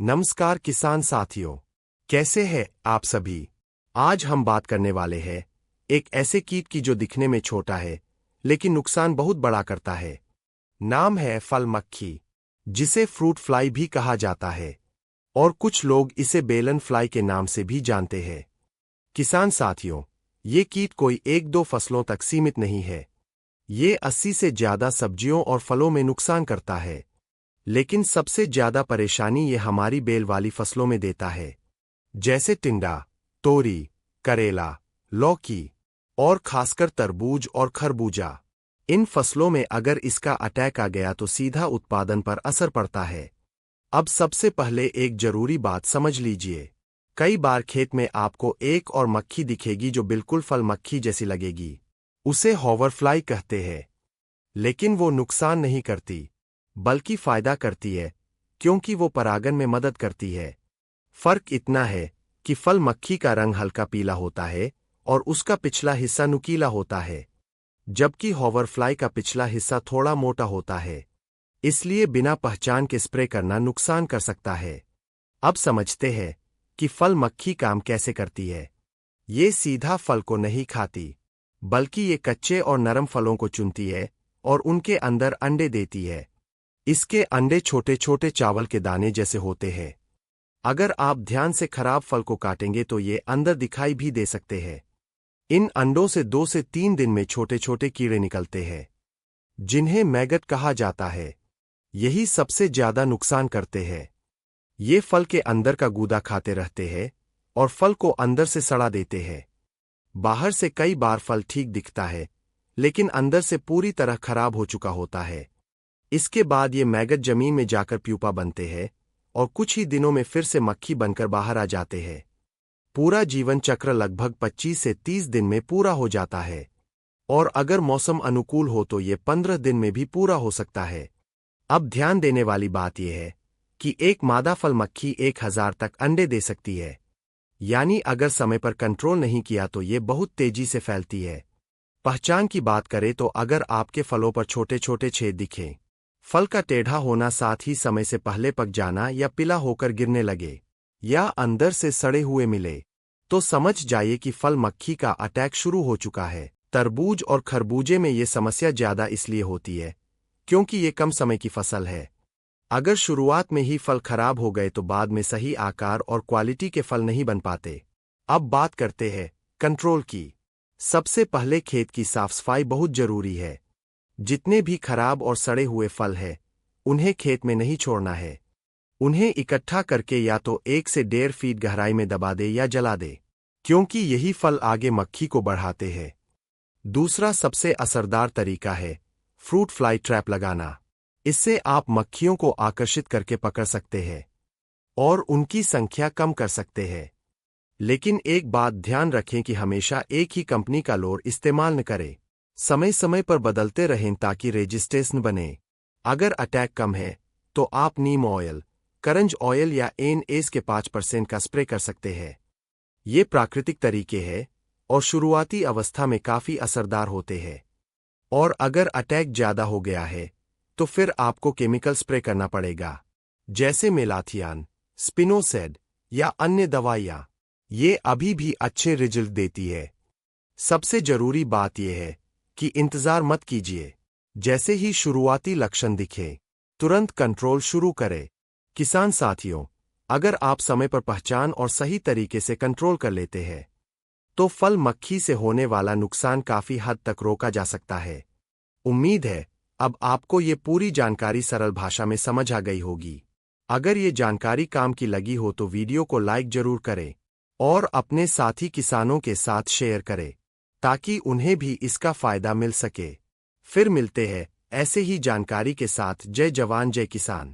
नमस्कार किसान साथियों, कैसे हैं आप सभी। आज हम बात करने वाले हैं एक ऐसे कीट की जो दिखने में छोटा है लेकिन नुकसान बहुत बड़ा करता है। नाम है फल मक्खी, जिसे फ्रूट फ्लाई भी कहा जाता है और कुछ लोग इसे बेलन फ्लाई के नाम से भी जानते हैं। किसान साथियों, ये कीट कोई एक दो फसलों तक सीमित नहीं है। ये 80 से ज्यादा सब्जियों और फलों में नुकसान करता है, लेकिन सबसे ज्यादा परेशानी ये हमारी बेल वाली फसलों में देता है, जैसे टिंडा, तोरी, करेला, लौकी और खासकर तरबूज और खरबूजा। इन फसलों में अगर इसका अटैक आ गया तो सीधा उत्पादन पर असर पड़ता है। अब सबसे पहले एक जरूरी बात समझ लीजिए। कई बार खेत में आपको एक और मक्खी दिखेगी जो बिल्कुल फल मक्खी जैसी लगेगी। उसे हॉवरफ्लाई कहते हैं, लेकिन वो नुकसान नहीं करती बल्कि फायदा करती है, क्योंकि वो परागन में मदद करती है। फर्क इतना है कि फल मक्खी का रंग हल्का पीला होता है और उसका पिछला हिस्सा नुकीला होता है, जबकि हॉवरफ्लाई का पिछला हिस्सा थोड़ा मोटा होता है। इसलिए बिना पहचान के स्प्रे करना नुकसान कर सकता है। अब समझते हैं कि फल मक्खी काम कैसे करती है। ये सीधा फल को नहीं खाती, बल्कि ये कच्चे और नरम फलों को चुनती है और उनके अंदर अंडे देती है। इसके अंडे छोटे छोटे चावल के दाने जैसे होते हैं। अगर आप ध्यान से खराब फल को काटेंगे तो ये अंदर दिखाई भी दे सकते हैं। इन अंडों से 2 से 3 दिन में छोटे छोटे कीड़े निकलते हैं, जिन्हें मैगट कहा जाता है। यही सबसे ज्यादा नुकसान करते हैं। ये फल के अंदर का गूदा खाते रहते हैं और फल को अंदर से सड़ा देते हैं। बाहर से कई बार फल ठीक दिखता है, लेकिन अंदर से पूरी तरह खराब हो चुका होता है। इसके बाद ये मैगट जमीन में जाकर प्यूपा बनते हैं और कुछ ही दिनों में फिर से मक्खी बनकर बाहर आ जाते हैं। पूरा जीवन चक्र लगभग 25 से 30 दिन में पूरा हो जाता है, और अगर मौसम अनुकूल हो तो ये 15 दिन में भी पूरा हो सकता है। अब ध्यान देने वाली बात यह है कि एक मादा फल मक्खी 1000 तक अंडे दे सकती है, यानी अगर समय पर कंट्रोल नहीं किया तो ये बहुत तेजी से फैलती है। पहचान की बात करें तो अगर आपके फलों पर छोटे छोटे छेद दिखें, फल का टेढ़ा होना, साथ ही समय से पहले पक जाना या पीला होकर गिरने लगे, या अंदर से सड़े हुए मिले, तो समझ जाइए कि फल मक्खी का अटैक शुरू हो चुका है। तरबूज और खरबूजे में ये समस्या ज्यादा इसलिए होती है क्योंकि ये कम समय की फसल है। अगर शुरुआत में ही फल खराब हो गए तो बाद में सही आकार और क्वालिटी के फल नहीं बन पाते। अब बात करते हैं कंट्रोल की। सबसे पहले खेत की साफ सफाई बहुत जरूरी है। जितने भी खराब और सड़े हुए फल हैं, उन्हें खेत में नहीं छोड़ना है। उन्हें इकट्ठा करके या तो 1 से 1.5 फीट गहराई में दबा दे या जला दे, क्योंकि यही फल आगे मक्खी को बढ़ाते हैं। दूसरा सबसे असरदार तरीका है फ्रूट फ्लाई ट्रैप लगाना। इससे आप मक्खियों को आकर्षित करके पकड़ सकते हैं और उनकी संख्या कम कर सकते हैं। लेकिन एक बात ध्यान रखें कि हमेशा एक ही कंपनी का लोर इस्तेमाल न करें। समय समय पर बदलते रहें ताकि रेजिस्टेंस न बने। अगर अटैक कम है तो आप नीम ऑयल, करंज ऑयल या NS के 5% का स्प्रे कर सकते हैं। ये प्राकृतिक तरीके हैं और शुरुआती अवस्था में काफी असरदार होते हैं। और अगर अटैक ज्यादा हो गया है तो फिर आपको केमिकल स्प्रे करना पड़ेगा, जैसे मेलाथियान, स्पिनोसेड या अन्य दवाइयां। ये अभी भी अच्छे रिजल्ट देती है। सबसे जरूरी बात यह है कि इंतजार मत कीजिए। जैसे ही शुरुआती लक्षण दिखे, तुरंत कंट्रोल शुरू करें। किसान साथियों, अगर आप समय पर पहचान और सही तरीके से कंट्रोल कर लेते हैं, तो फल मक्खी से होने वाला नुकसान काफी हद तक रोका जा सकता है। उम्मीद है अब आपको ये पूरी जानकारी सरल भाषा में समझ आ गई होगी। अगर ये जानकारी काम की लगी हो तो वीडियो को लाइक जरूर करें और अपने साथी किसानों के साथ शेयर करें, ताकि उन्हें भी इसका फायदा मिल सके। फिर मिलते हैं ऐसे ही जानकारी के साथ। जय जवान जय किसान।